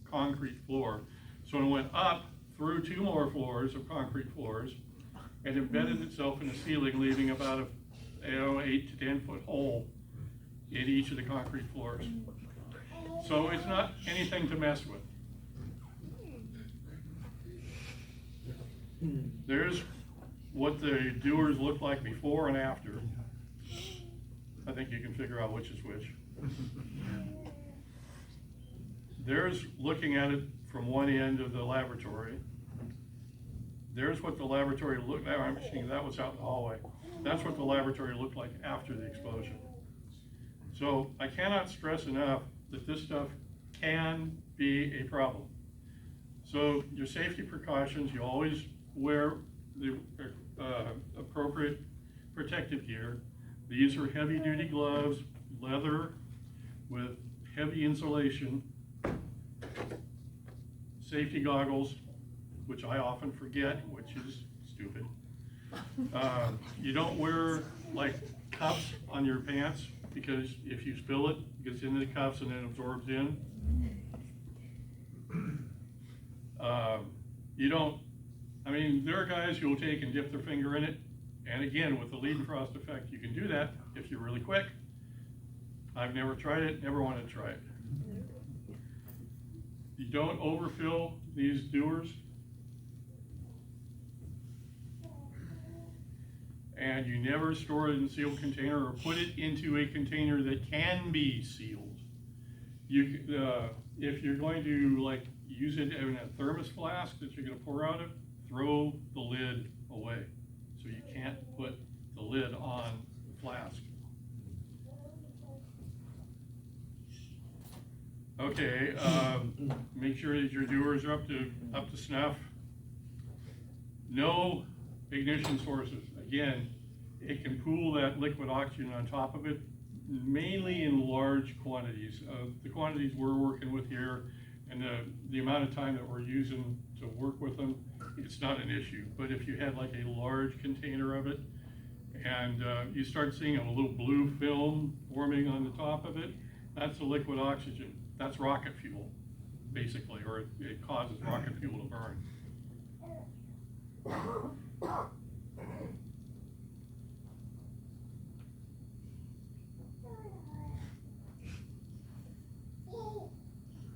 concrete floor. So it went up through 2 more floors of concrete floors and embedded itself in the ceiling, leaving about a 8 to 10 foot hole in each of the concrete floors. So it's not anything to mess with. There's what the doers look like before and after. I think you can figure out which is which. There's looking at it from one end of the laboratory. There's what the laboratory looked like. I'm seeing that was out in the hallway. That's what the laboratory looked like after the explosion. So I cannot stress enough that this stuff can be a problem. So your safety precautions, you always wear the appropriate protective gear. These are heavy duty gloves, leather with heavy insulation, safety goggles, which I often forget, which is stupid. You don't wear like cuffs on your pants, because if you spill it, it gets into the cuffs and then absorbs in. There are guys who will take and dip their finger in it, and again, with the lead and frost effect, you can do that if you're really quick. I've never tried it, never wanted to try it. You don't overfill these dewars. And you never store it in a sealed container or put it into a container that can be sealed. If you're going to use it in a thermos flask that you're going to pour out of, throw the lid away. So you can't put the lid on the flask. Okay, make sure that your dewars are up to snuff. No ignition sources. Again, it can pool that liquid oxygen on top of it, mainly in large quantities. The quantities we're working with here and the amount of time that we're using to work with them, it's not an issue. But if you had like a large container of it and you start seeing a little blue film forming on the top of it, that's the liquid oxygen. That's rocket fuel, basically, or it causes rocket fuel to burn.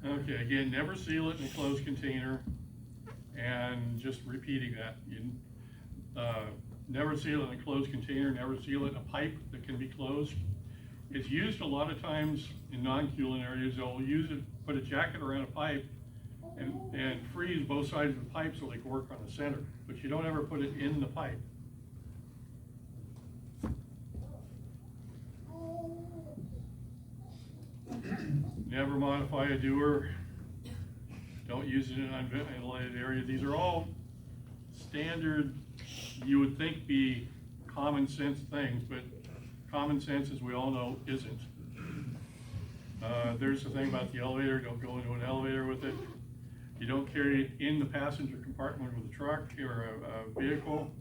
Okay, again, never seal it in a closed container, and just repeating that. Never seal it in a closed container, never seal it in a pipe that can be closed. It's used a lot of times in non-cooling areas. They'll use it, put a jacket around a pipe and freeze both sides of the pipe so they can work on the center, but you don't ever put it in the pipe. Never modify a dewar. Don't use it in an unventilated area. These are all standard, you would think be common sense things, but common sense, as we all know, isn't. There's the thing about the elevator. Don't go into an elevator with it. You don't carry it in the passenger compartment with a truck or a vehicle.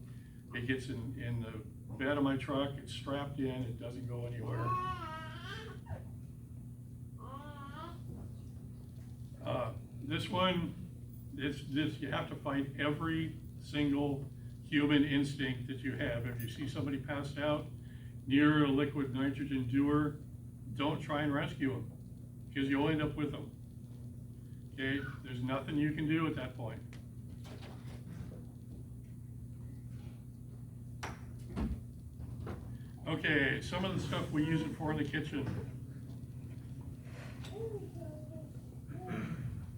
It gets in the bed of my truck. It's strapped in. It doesn't go anywhere. This one, you have to fight every single human instinct that you have. If you see somebody passed out near a liquid nitrogen dewar, don't try and rescue them, because you'll end up with them. Okay, there's nothing you can do at that point. Okay, some of the stuff we use it for in the kitchen.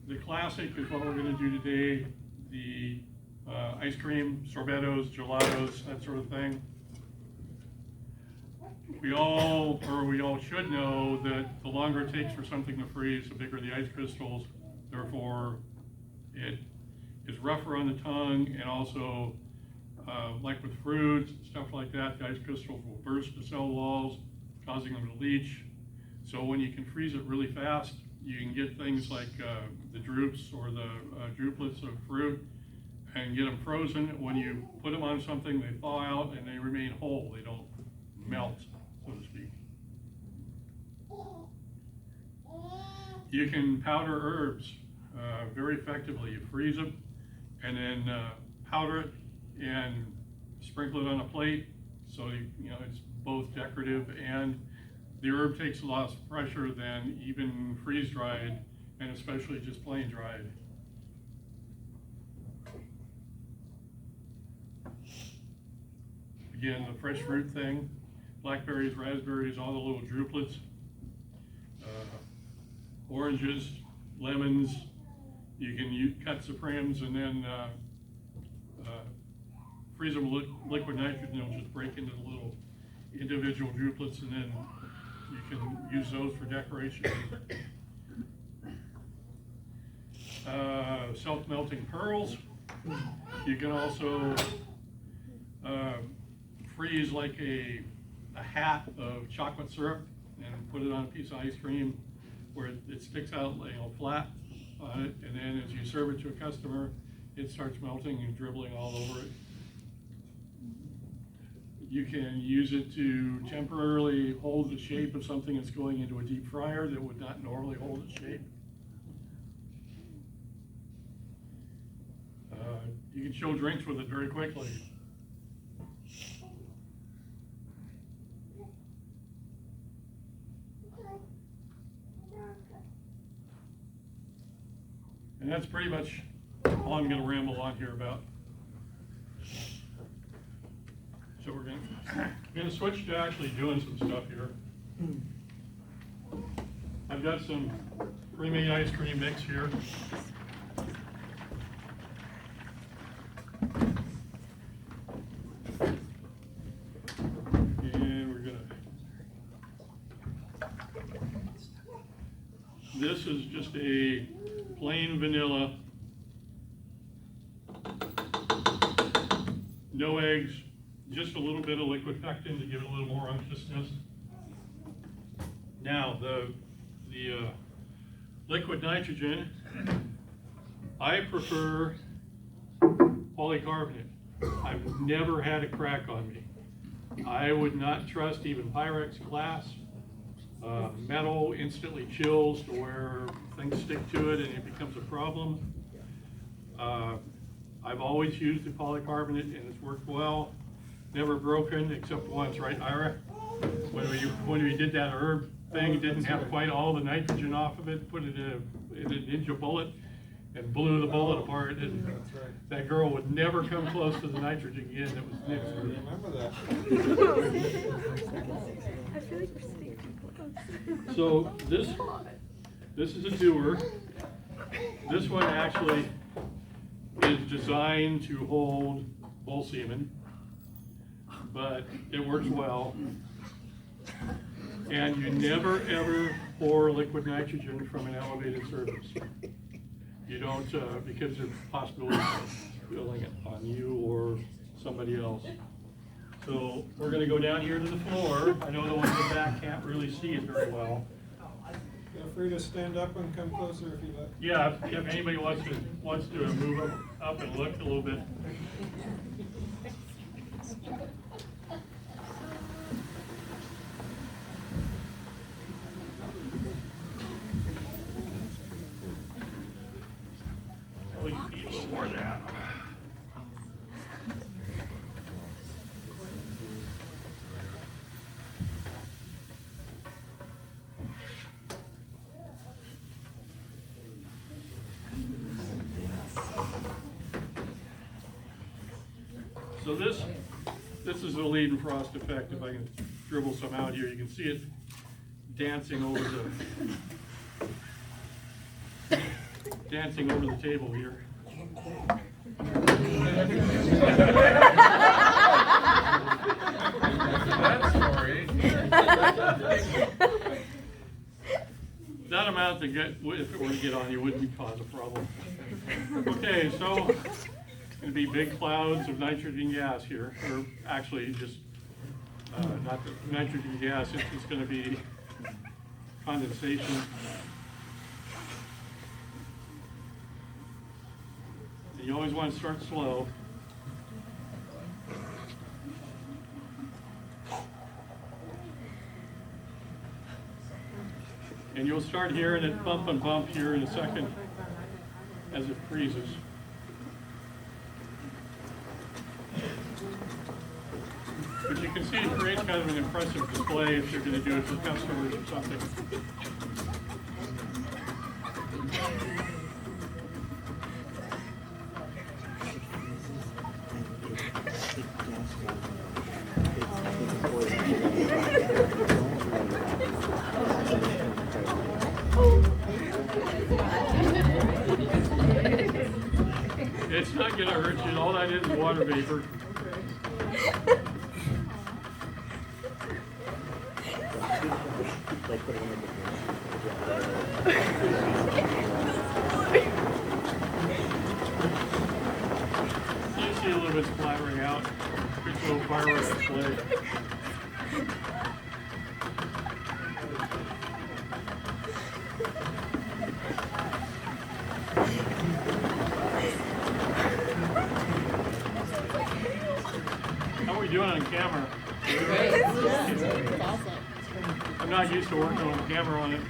The classic is what we're going to do today, the ice cream, sorbettos, gelatos, that sort of thing. We all should know that the longer it takes for something to freeze, the bigger the ice crystals. Therefore, it is rougher on the tongue, and also, like with fruits, stuff like that, the ice crystals will burst the cell walls, causing them to leach. So when you can freeze it really fast, you can get things like the drupes or the drupelets of fruit and get them frozen. When you put them on something, they thaw out and they remain whole. They don't melt, so to speak. You can powder herbs. very effectively. You freeze them and then powder it and sprinkle it on a plate. So it's both decorative and the herb takes a lot of pressure than even freeze dried, and especially just plain dried. Again, the fresh fruit thing, blackberries, raspberries, all the little drupelets, oranges, lemons. You can cut supremes and then freeze them with liquid nitrogen. They'll just break into the little individual drupelets, and then you can use those for decoration. Self-melting pearls. You can also freeze like a hat of chocolate syrup and put it on a piece of ice cream where it sticks out flat on it, and then as you serve it to a customer, it starts melting and dribbling all over it. You can use it to temporarily hold the shape of something that's going into a deep fryer that would not normally hold its shape. You can chill drinks with it very quickly. And that's pretty much all I'm going to ramble on here about. So we're going to switch to actually doing some stuff here. I've got some pre-made ice cream mix here. And we're going to, this is just a plain vanilla, no eggs, just a little bit of liquid pectin to give it a little more unctuousness. Now the liquid nitrogen, I prefer polycarbonate. I've never had a crack on me. I would not trust even Pyrex glass. Metal instantly chills to where things stick to it and it becomes a problem. I've always used the polycarbonate and it's worked well. Never broken except once, right, Ira? When we did that herb thing, didn't have quite all the nitrogen off of it, put it in a Ninja bullet and blew the bullet apart. And that girl would never come close to the nitrogen again. It was next to her. I remember that. I feel like we're sitting close. So this is a doer. This one actually is designed to hold bull semen, but it works well. And you never ever pour liquid nitrogen from an elevated surface. You don't, because there's a possibility of spilling it on you or somebody else. So we're going to go down here to the floor. I know the ones in the back can't really see it very well. Feel free to stand up and come closer if you like. Yeah, if anybody wants to move up and look a little bit. We need a little more of that. So this is the lead and frost effect. If I can dribble some out here, you can see it dancing over the table here. That story. That amount to get, if it were to get on you, wouldn't cause a problem. Okay, so it's going to be big clouds of nitrogen gas here, or actually just not the nitrogen gas. It's just going to be condensation. And you always want to start slow. And you'll start hearing it bump and bump here in a second. as it freezes. But you can see it creates kind of an impressive display if you're going to do it for customers or something. It's not going to hurt you. All that is water vapor. You see a little bit splattering out. Good little fireworks display. How are we doing on camera? I'm not used to working on camera on it.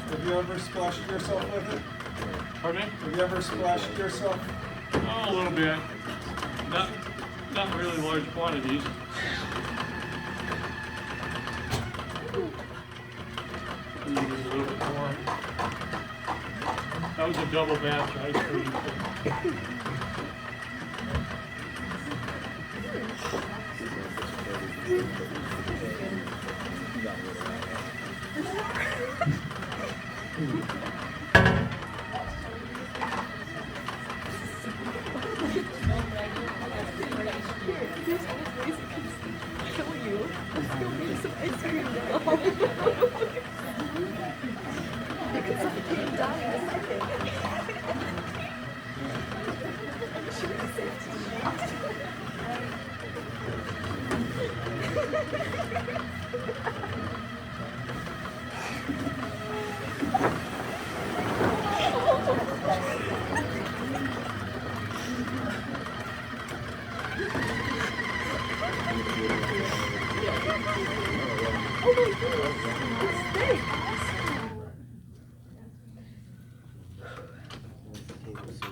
Have you ever splashed yourself with it? Pardon me? Have you ever splashed yourself? Oh, a little bit. Not really large quantities. Maybe a little bit more. That was a double batch ice cream.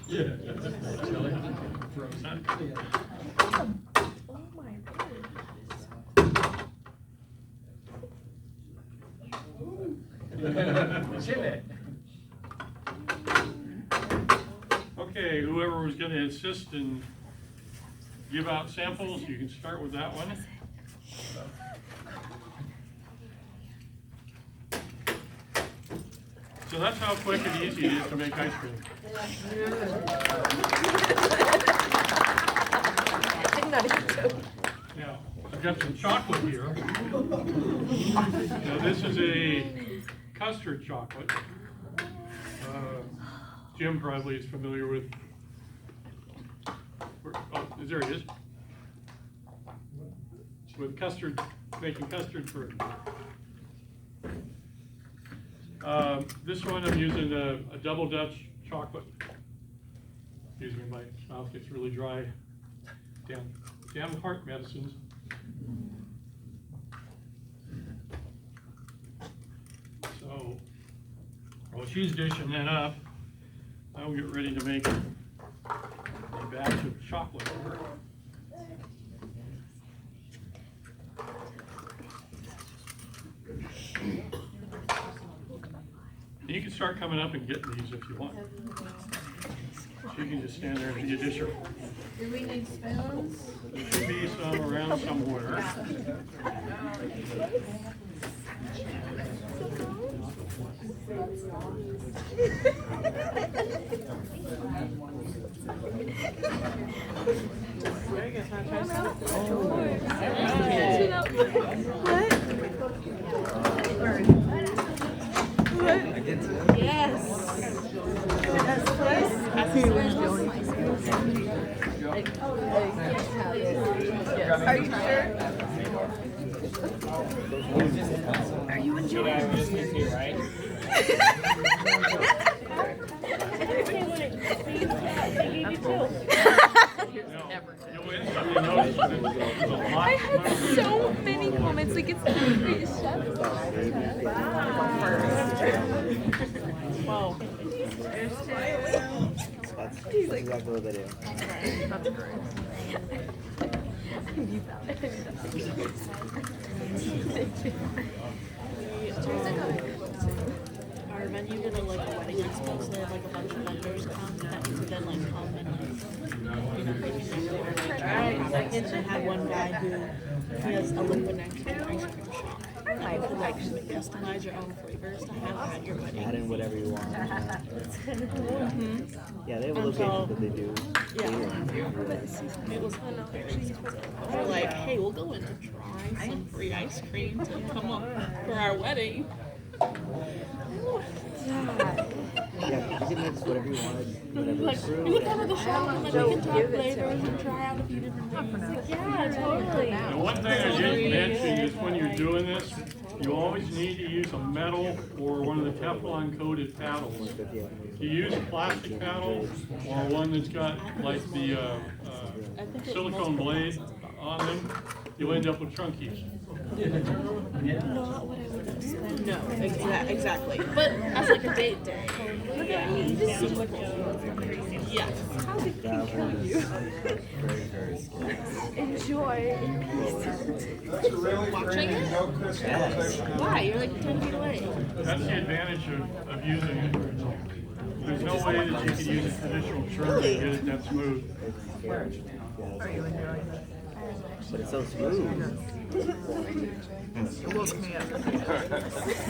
Yeah. Chili. Frozen. Okay, whoever was going to assist and give out samples, you can start with that one. So that's how quick and easy it is to make ice cream. Now, I've got some chocolate here. Now, this is a custard chocolate. Jim probably is familiar with. Oh, there it is. With custard, making custard for. This one I'm using a double Dutch chocolate. Excuse me, my mouth gets really dry. Damn heart medicines. So, while she's dishing that up, I'll get ready to make a batch of chocolate. You can start coming up and getting these if you want. So you can just stand there and be a disher. Do we need spoons? There should be some around somewhere. Yes. Are you sure? Are you enjoying this? I had so many comments like it's the greatest chef. Wow. That's He's like, exactly what they do. That's great. Our venue did a like a wedding expo, so they have like a bunch of vendors come that you could then like come and like, you know, they can so I had one guy who he has a liquid nitrogen ice cream shop. And you could like customize your own flavors to have at your wedding. Add in whatever you want. Yeah, they have a And location so- that they do. Yeah. It was they're like, hey, we'll go in and try some free ice cream to come up for our wedding. Yeah, you can mix whatever you wanted, whatever Like, fruit. we can come to the shop and like we can try flavors and try out a few different things. yeah, totally. The one thing I didn't mention is when you're doing this, you always need to use a metal or one of the Teflon coated paddles. If you use a plastic paddle or one that's got like the silicone blade on them, you'll end up with chunkies. Not what I would have spent. No, exactly. But as like a date day. Look at me. This is what yes. How did he kill you? Enjoy. That's really Watching great. it? No crystallization. Why? You're like 10 feet away. That's the advantage of using it. There's no way that you could use a traditional churn and get it that smooth. Are you enjoying it? But it's so smooth. It woke me up.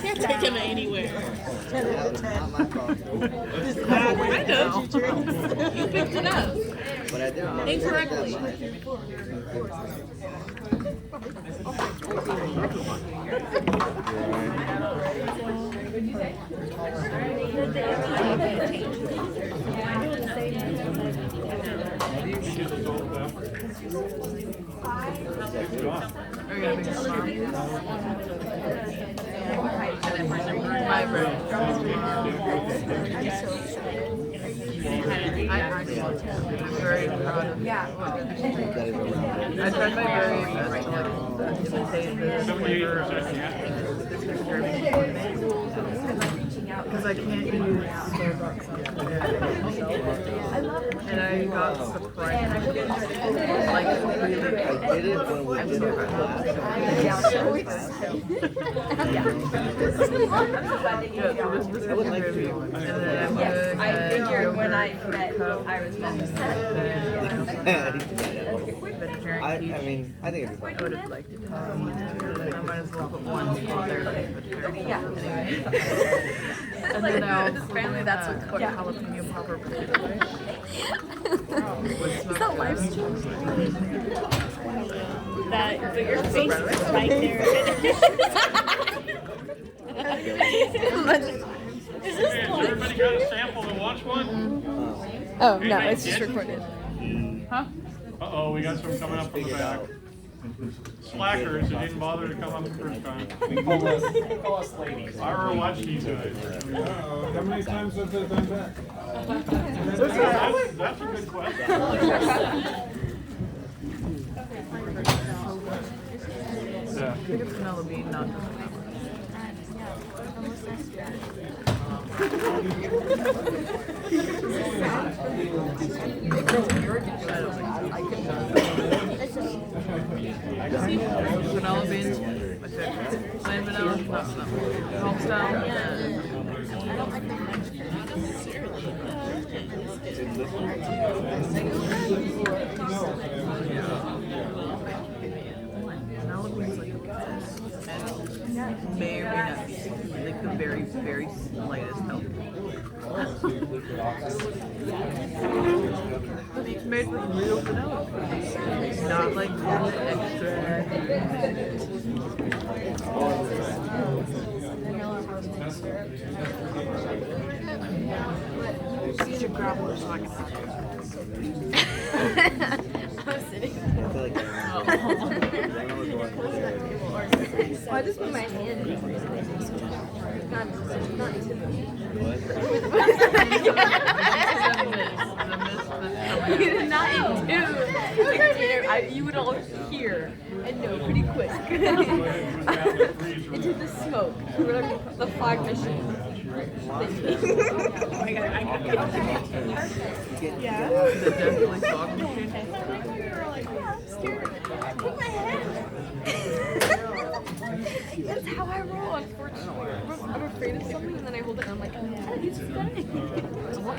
Can't take him anywhere. Not my fault. Kind of. You picked it up. But I didn't know Incorrectly. that Are you having fun? My brain. I actually am very proud of you. I tried my very best to like imitate the flavor of 78% because I can't use Starbucks and I got surprised. Like really, I did it when we I'm did so it. proud. Yeah, so excited. Yeah, so this is the review, and then I'm Yes, gonna I figured when I yogurt, met cup, Iris and Mendes. vegetarian I quiche. mean, I think it'd be I fun. would have liked it. I might as well put one spot there to make vegetarian. Anyway. And then I'll Apparently that's what jalapeno popper potato Is that live stream? That, but your face is right there. Is this Hey, has live? everybody got a sample to watch one? Oh, no, it's just recorded. Huh? Uh-oh, we got some coming up from the back. Slackers that didn't bother to come up the first time. Call us ladies. I remember watching these guys. Uh-oh, how many times have they been back? That's a good question. I think it's vanilla bean, not vanilla beans. Okay. Plain vanilla, not vanilla. Home style. Vanilla beans like and may or may not be like the very, very slightest help. But it's made with real vanilla. It's not like extra. You should grab one so I can. I was sitting. I feel like I just put my hand in freeze. Not intimidating. Not into. You would all hear and know pretty quick. Into the smoke. Whatever the fog machine. Oh my god, I got yeah. The definitely fog machine. I'm scared. Put my head. That's how I roll, unfortunately. I'm afraid of something and then I hold it and I'm like, oh, he's fine. What's wrong?